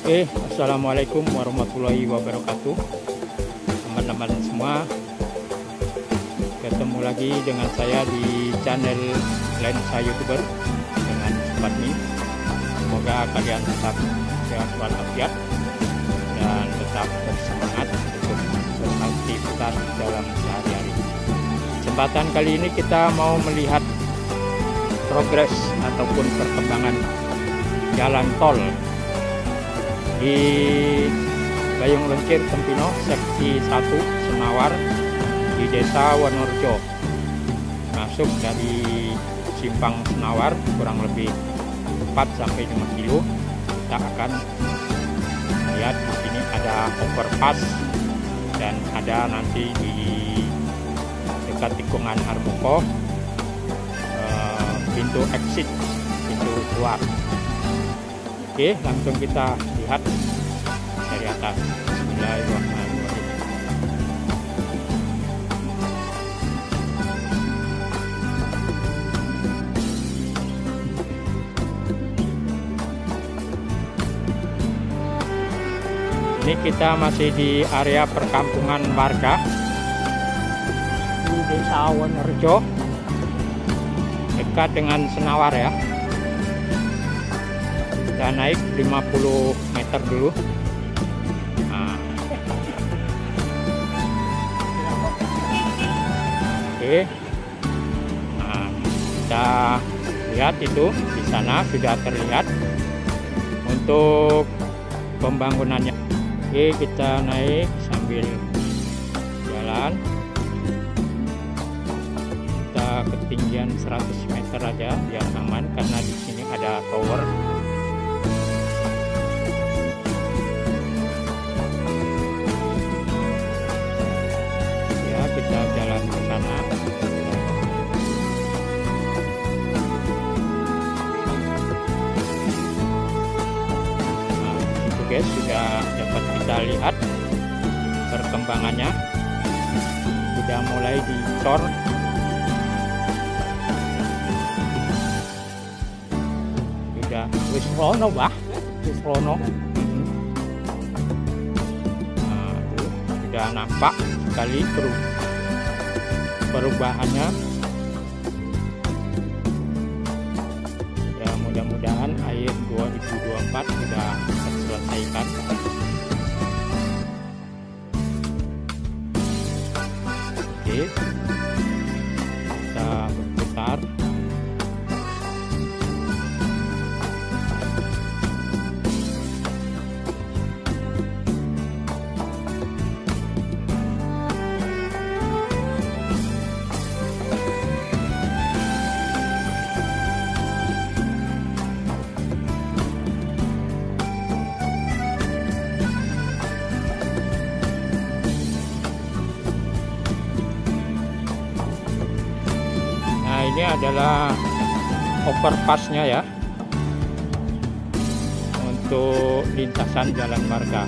Assalamualaikum warahmatullahi wabarakatuh, teman-teman semua. Ketemu lagi dengan saya di channel Lensa YouTuber dengan Fatmi. Semoga kalian tetap sehat walafiat dan tetap bersemangat untuk beraktivitas dalam sehari-hari. Kesempatan kali ini kita mau melihat progres ataupun perkembangan jalan tol di Bayung Lencir Tempino seksi 1 Senawar di Desa Wonorejo. Masuk dari simpang Senawar kurang lebih 4 sampai 5 kilo. Kita akan lihat di sini ada overpass dan ada nanti di dekat tikungan Harmoko pintu exit, pintu keluar. Oke, langsung kita lihat dari atas. Bismillahirrahmanirrahim. Ini kita masih di area perkampungan warga di Desa Wonorejo, dekat dengan Senawar ya. Kita naik 50 meter dulu. Oke. Nah, kita lihat itu di sana sudah terlihat untuk pembangunannya. Oke, kita naik sambil jalan. Kita ketinggian 100 meter aja biar aman karena di sini ada tower. Kita jalan ke sana. Nah, itu guys, sudah dapat kita lihat perkembangannya. Sudah mulai dicor. Sudah wis rono bah, wis rono. Nah, sudah nampak sekali perubahannya. Ya, mudah-mudahan akhir 2024 sudah terselesaikan. Oke, kita berputar. Ini adalah overpassnya ya, untuk lintasan jalan marga.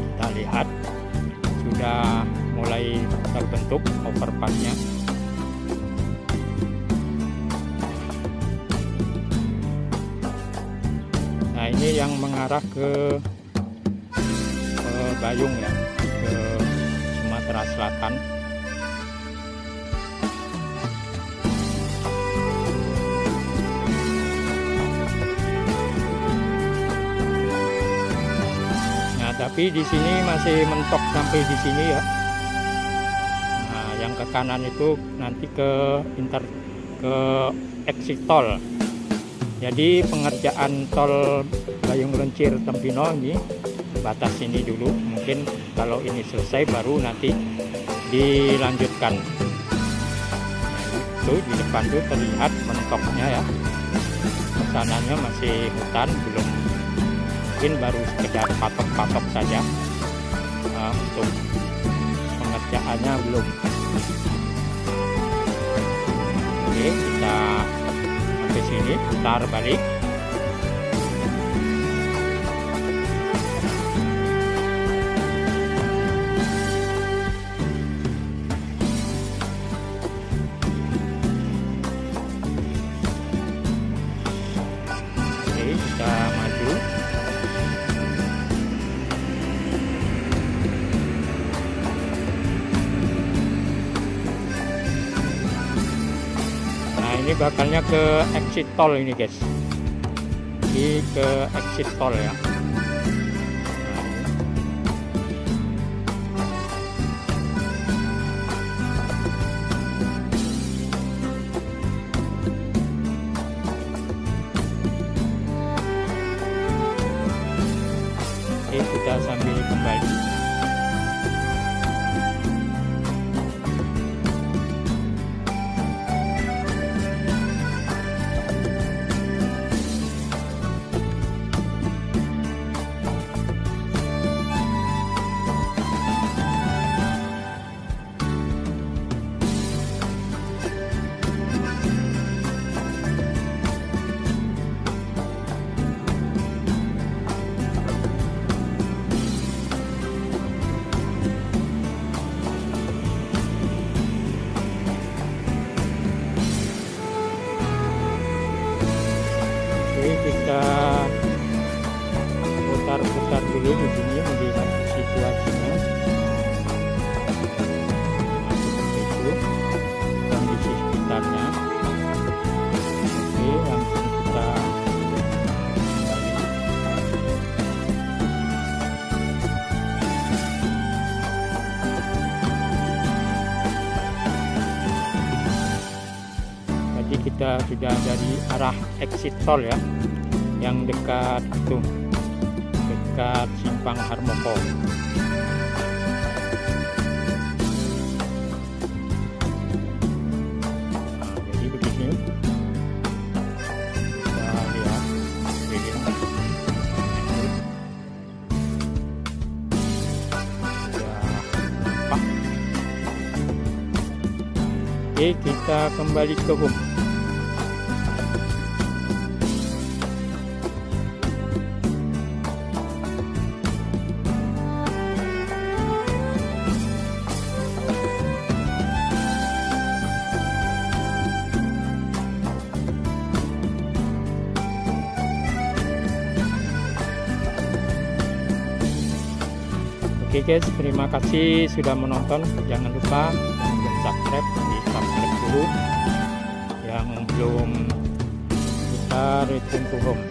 Kita lihat sudah mulai terbentuk overpassnya. Nah, ini yang mengarah ke Bayung ya, ke Sumatera Selatan. Tapi di sini masih mentok sampai di sini ya. Nah, yang ke kanan itu nanti ke exit tol. Jadi pengerjaan tol Bayung Lencir Tempino ini batas ini dulu. Mungkin kalau ini selesai baru nanti dilanjutkan. Itu di depan tuh terlihat mentoknya ya. Kesananya masih hutan, belum, mungkin baru sekedar patok-patok saja. Untuk pengerjaannya belum. Oke, kita sampai sini, putar balik. Oke, kita maju. Ini bakalnya ke exit tol ini guys. Ini ke exit tol ya. Oke, kita sambil kembali. Kita putar-putar dulu di sini melihat situasinya. Nah, seperti itu kondisi sekitarnya. Oke, langsung kita kembali. Tadi kita sudah dari arah exit tol ya, yang dekat itu, dekat Simpang Harmoko. Nah, jadi begini kita lihat begini. Oke, kita kembali ke home. Oke guys, terima kasih sudah menonton. Jangan lupa yang belum subscribe, di subscribe dulu. Yang belum, kita return to home.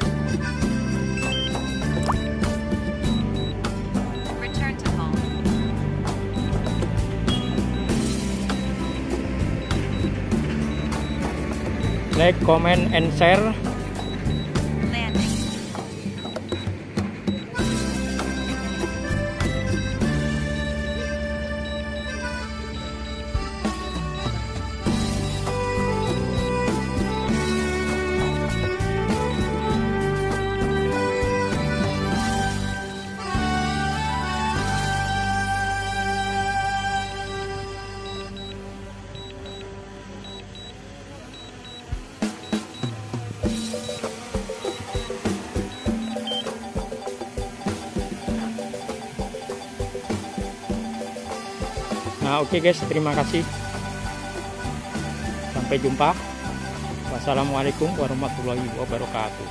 Return to home. Like, comment, and share. Landing. Nah, oke guys, terima kasih. Sampai jumpa. Wassalamualaikum warahmatullahi wabarakatuh.